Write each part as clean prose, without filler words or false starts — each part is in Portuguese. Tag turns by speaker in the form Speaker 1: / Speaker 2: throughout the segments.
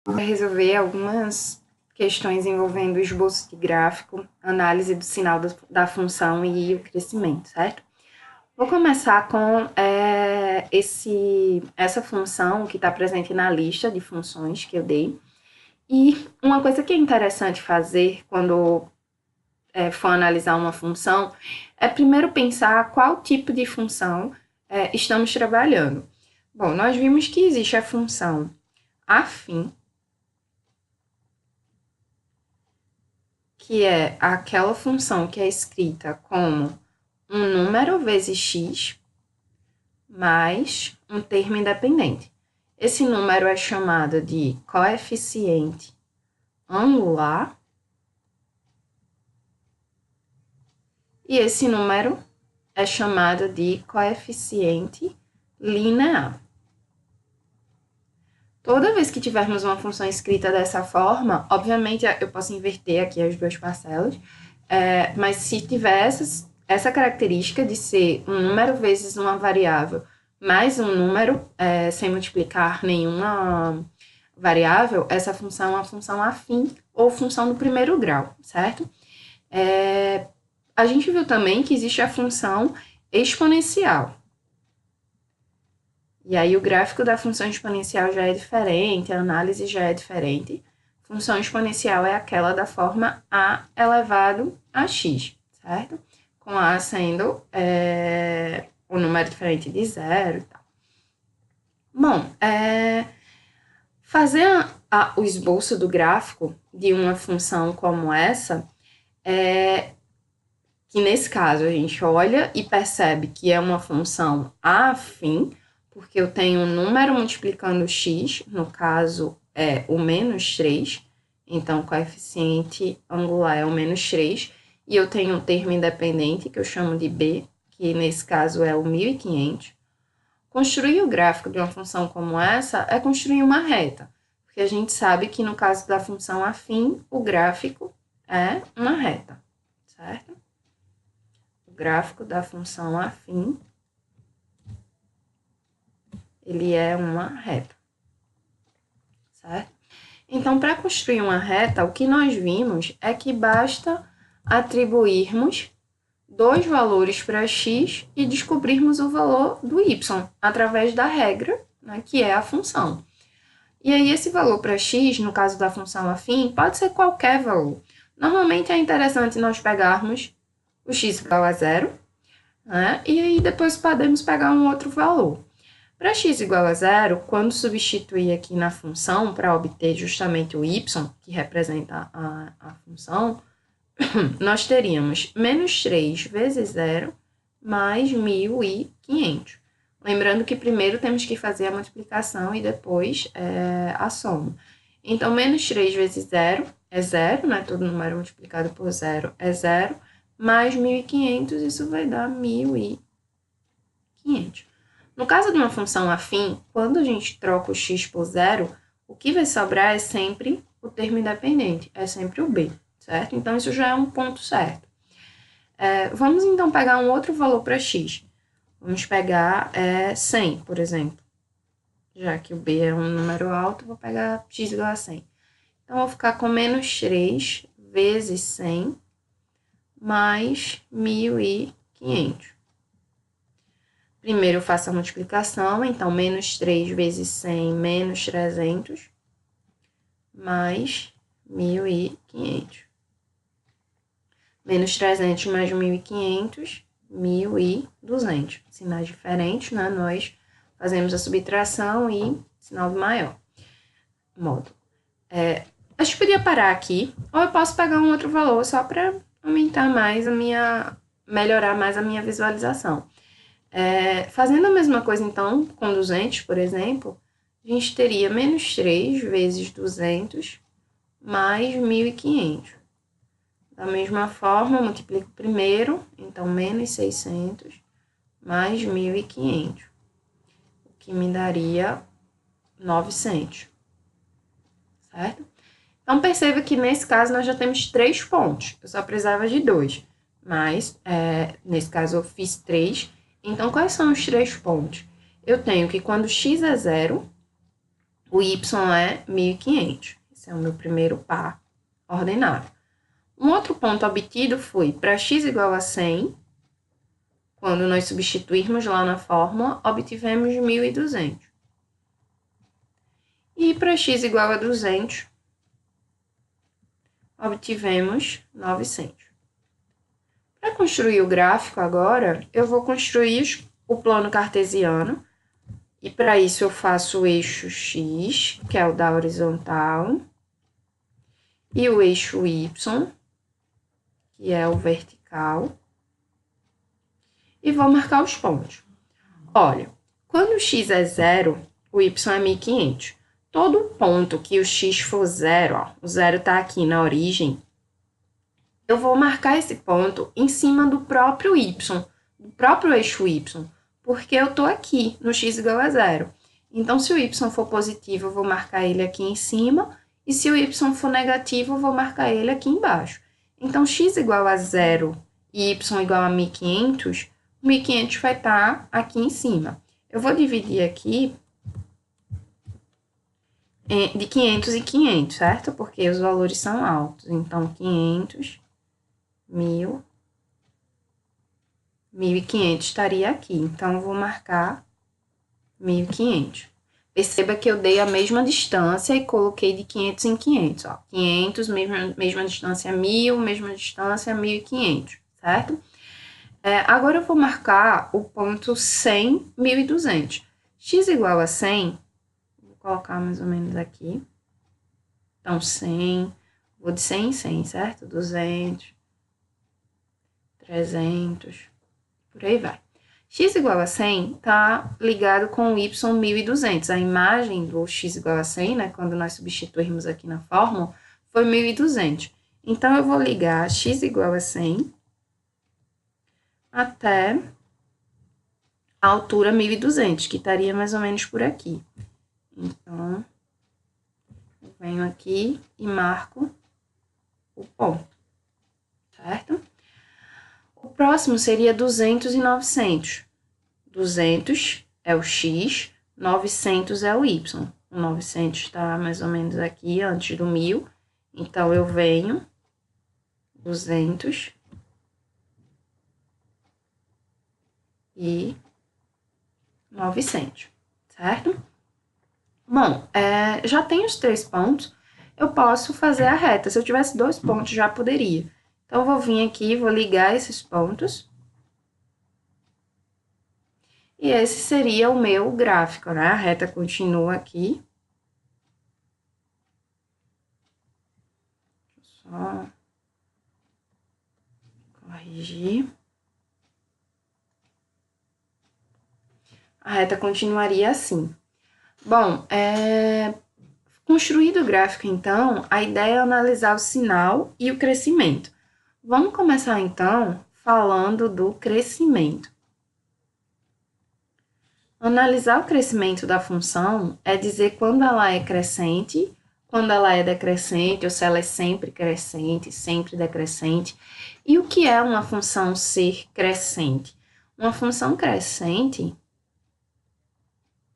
Speaker 1: Vai resolver algumas questões envolvendo o esboço de gráfico, análise do sinal da função e o crescimento, certo? Vou começar com essa função que está presente na lista de funções que eu dei. E uma coisa que é interessante fazer quando for analisar uma função é primeiro pensar qual tipo de função estamos trabalhando. Bom, nós vimos que existe a função afim, que é aquela função que é escrita como um número vezes x mais um termo independente. Esse número é chamado de coeficiente angular e esse número é chamado de coeficiente linear. Toda vez que tivermos uma função escrita dessa forma, obviamente eu posso inverter aqui as duas parcelas, mas se tiver essa característica de ser um número vezes uma variável mais um número, sem multiplicar nenhuma variável, essa função é uma função afim ou função do primeiro grau, certo? A gente viu também que existe a função exponencial. E aí o gráfico da função exponencial já é diferente, a análise já é diferente. Função exponencial é aquela da forma a elevado a x, certo? Com a sendo o número diferente de zero e tal. Bom, fazer o esboço do gráfico de uma função como essa, que nesse caso a gente olha e percebe que é uma função afim, porque eu tenho um número multiplicando x, no caso é o menos 3, então o coeficiente angular é o menos 3, e eu tenho um termo independente que eu chamo de b, que nesse caso é o 1500. Construir o gráfico de uma função como essa é construir uma reta, porque a gente sabe que no caso da função afim, o gráfico é uma reta, certo? O gráfico da função afim ele é uma reta, certo? Então, para construir uma reta, o que nós vimos é que basta atribuirmos dois valores para x e descobrirmos o valor do y através da regra, né, que é a função. E aí, esse valor para x, no caso da função afim, pode ser qualquer valor. Normalmente é interessante nós pegarmos o x igual a zero, né, e aí depois podemos pegar um outro valor. Para x igual a zero, quando substituir aqui na função para obter justamente o y, que representa a função, nós teríamos menos 3 vezes zero mais 1.500. Lembrando que primeiro temos que fazer a multiplicação e depois a soma. Então, menos 3 vezes zero é zero, né? Todo número multiplicado por zero é zero, mais 1.500, isso vai dar 1.500. No caso de uma função afim, quando a gente troca o x por zero, o que vai sobrar é sempre o termo independente, é sempre o b, certo? Então, isso já é um ponto certo. Vamos, então, pegar um outro valor para x. Vamos pegar 100, por exemplo. Já que o b é um número alto, vou pegar x igual a 100. Então, vou ficar com menos 3 vezes 100 mais 1.500. Primeiro eu faço a multiplicação, então, menos 3 vezes 100 menos 300, mais 1.500. Menos 300 mais 1.500, 1.200. Sinais diferentes, né? Nós fazemos a subtração e sinal maior. Módulo. A gente podia parar aqui, ou eu posso pegar um outro valor só para aumentar mais melhorar mais a minha visualização. Fazendo a mesma coisa, então, com 200, por exemplo, a gente teria menos 3 vezes 200 mais 1.500. Da mesma forma, multiplico primeiro, então, menos 600 mais 1.500, o que me daria 900, certo? Então, perceba que nesse caso nós já temos 3 pontos, eu só precisava de 2, mas nesse caso eu fiz 3. Então, quais são os 3 pontos? Eu tenho que quando x é zero, o y é 1.500. Esse é o meu primeiro par ordenado. Um outro ponto obtido foi para x igual a 100, quando nós substituirmos lá na fórmula, obtivemos 1.200. E para x igual a 200, obtivemos 900. Para construir o gráfico agora, eu vou construir o plano cartesiano. E para isso eu faço o eixo x, que é o da horizontal, e o eixo y, que é o vertical, e vou marcar os pontos. Olha, quando o x é 0, o y é 1.500. Todo ponto que o x for 0, ó, o 0 está aqui na origem, eu vou marcar esse ponto em cima do próprio y, do próprio eixo y, porque eu estou aqui no x igual a 0. Então, se o y for positivo, eu vou marcar ele aqui em cima, e se o y for negativo, eu vou marcar ele aqui embaixo. Então, x igual a 0 e y igual a 1.500, 1.500 vai estar aqui em cima. Eu vou dividir aqui de 500 e 500, certo? Porque os valores são altos. Então, 500, 1.000, 1.500 estaria aqui. Então, eu vou marcar 1.500. Perceba que eu dei a mesma distância e coloquei de 500 em 500, ó. 500, mesma distância 1.000, mesma distância 1.500, certo? Agora eu vou marcar o ponto 100, 1.200. X igual a 100, vou colocar mais ou menos aqui. Então, 100, vou de 100 em 100, certo? 200, 300, por aí vai. X igual a 100 está ligado com o y 1.200. A imagem do x igual a 100, né, quando nós substituirmos aqui na fórmula, foi 1.200. Então, eu vou ligar x igual a 100 até a altura 1.200, que estaria mais ou menos por aqui. Então, eu venho aqui e marco o ponto, certo? O próximo seria 200 e 900. 200 é o x, 900 é o y. O 900 está mais ou menos aqui, antes do 1.000. Então, eu venho 200 e 900, certo? Bom, já tem os 3 pontos, eu posso fazer a reta. Se eu tivesse 2 pontos, já poderia. Então, eu vou vir aqui, vou ligar esses pontos. E esse seria o meu gráfico, né? A reta continua aqui. Deixa eu só corrigir. A reta continuaria assim. Bom, construído o gráfico, então, a ideia é analisar o sinal e o crescimento. Vamos começar, então, falando do crescimento. Analisar o crescimento da função é dizer quando ela é crescente, quando ela é decrescente, ou se ela é sempre crescente, sempre decrescente. E o que é uma função ser crescente? Uma função crescente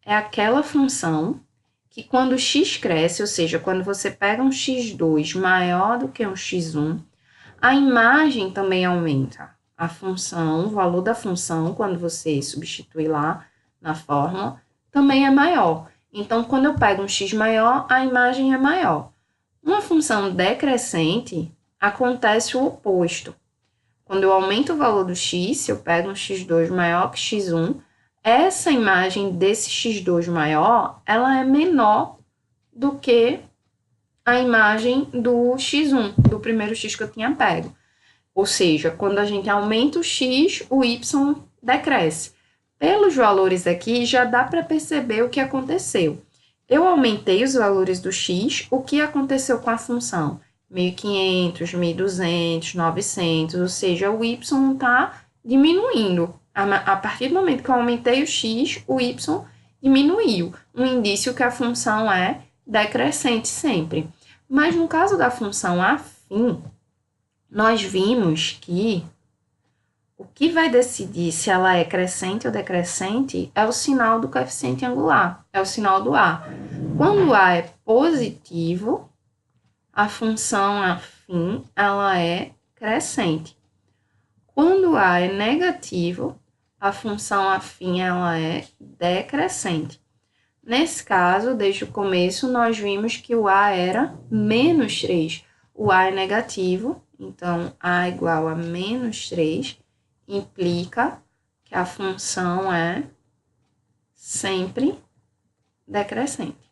Speaker 1: é aquela função que quando x cresce, ou seja, quando você pega um x2 maior do que um x1, a imagem também aumenta. A função, o valor da função, quando você substitui lá na fórmula, também é maior. Então, quando eu pego um x maior, a imagem é maior. Uma função decrescente, acontece o oposto. Quando eu aumento o valor do x, se eu pego um x2 maior que x1, essa imagem desse x2 maior, ela é menor do que a imagem do x1, do primeiro x que eu tinha pego. Ou seja, quando a gente aumenta o x, o y decresce. Pelos valores aqui, já dá para perceber o que aconteceu. Eu aumentei os valores do x, o que aconteceu com a função? 1.500, 1.200, 900, ou seja, o y está diminuindo. A partir do momento que eu aumentei o x, o y diminuiu. Um indício que a função é decrescente sempre. Mas no caso da função afim, nós vimos que O que vai decidir se ela é crescente ou decrescente é o sinal do coeficiente angular, é o sinal do A. Quando o A é positivo, a função afim, ela é crescente. Quando A é negativo, a função afim, ela é decrescente. Nesse caso, desde o começo, nós vimos que o A era menos 3. O A é negativo, então A igual a menos 3, implica que a função é sempre decrescente.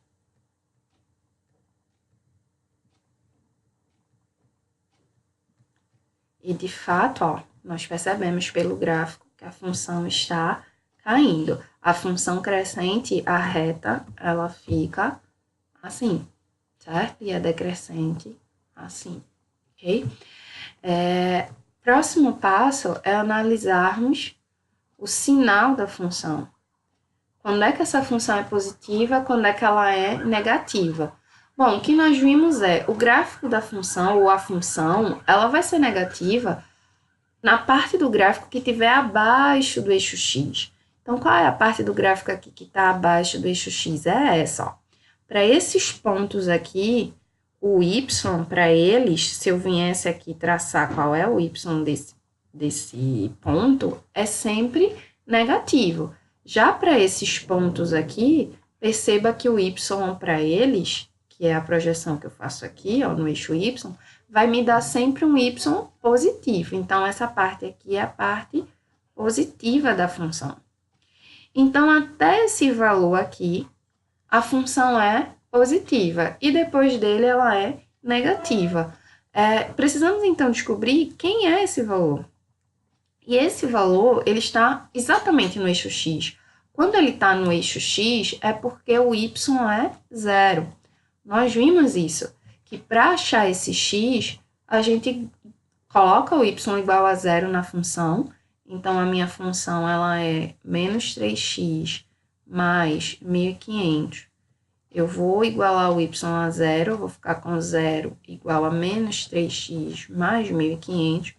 Speaker 1: E, de fato, ó, nós percebemos pelo gráfico que a função está caindo. A função crescente, a reta, ela fica assim, certo? E a decrescente, assim, ok? Próximo passo é analisarmos o sinal da função. Quando é que essa função é positiva, quando é que ela é negativa? Bom, o que nós vimos é, o gráfico da função, ou a função, ela vai ser negativa na parte do gráfico que estiver abaixo do eixo X. Então, qual é a parte do gráfico aqui que está abaixo do eixo X? É essa, ó. Para esses pontos aqui, o Y, para eles, se eu viesse aqui traçar qual é o Y desse ponto, é sempre negativo. Já para esses pontos aqui, perceba que o Y para eles, que é a projeção que eu faço aqui, ó, no eixo Y, vai me dar sempre um Y positivo. Então, essa parte aqui é a parte positiva da função. Então, até esse valor aqui, a função é positiva. E depois dele, ela é negativa. Precisamos, então, descobrir quem é esse valor. E esse valor, ele está exatamente no eixo X. Quando ele está no eixo X, é porque o Y é zero. Nós vimos isso, que para achar esse X, a gente coloca o Y igual a zero na função. Então, a minha função, ela é menos 3x mais 1.500. Eu vou igualar o y a zero, eu vou ficar com zero igual a menos 3x mais 1.500.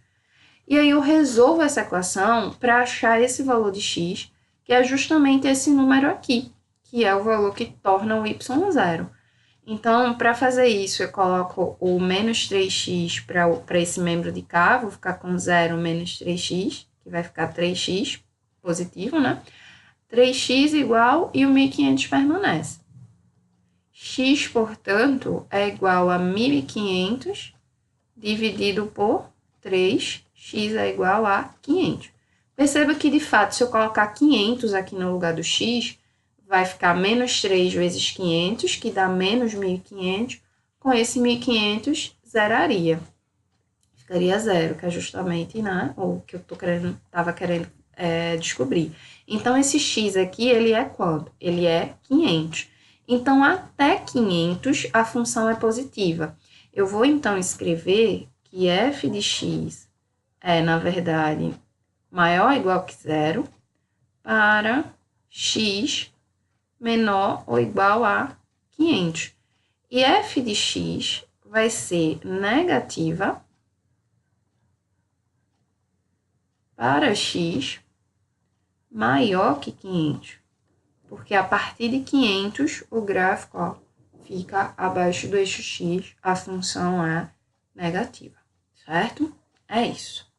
Speaker 1: E aí eu resolvo essa equação para achar esse valor de x, que é justamente esse número aqui, que é o valor que torna o y zero. Então, para fazer isso, eu coloco o menos 3x para esse membro de cá, vou ficar com 0 menos 3x, que vai ficar 3x positivo, né? 3x igual e o 1.500 permanece. X, portanto, é igual a 1.500 dividido por 3, x é igual a 500. Perceba que, de fato, se eu colocar 500 aqui no lugar do x, vai ficar menos 3 vezes 500, que dá menos 1.500. Com esse 1.500, zeraria. Ficaria zero, que é justamente, né, o que eu estava querendo descobrir. Então, esse x aqui, ele é quanto? Ele é 500. Então, até 500, a função é positiva. Eu vou, então, escrever que f de x é, na verdade, maior ou igual que zero para x menor ou igual a 500. E f de x vai ser negativa para x maior que 500. Porque a partir de 500, o gráfico, ó, fica abaixo do eixo x, a função é negativa, certo? É isso.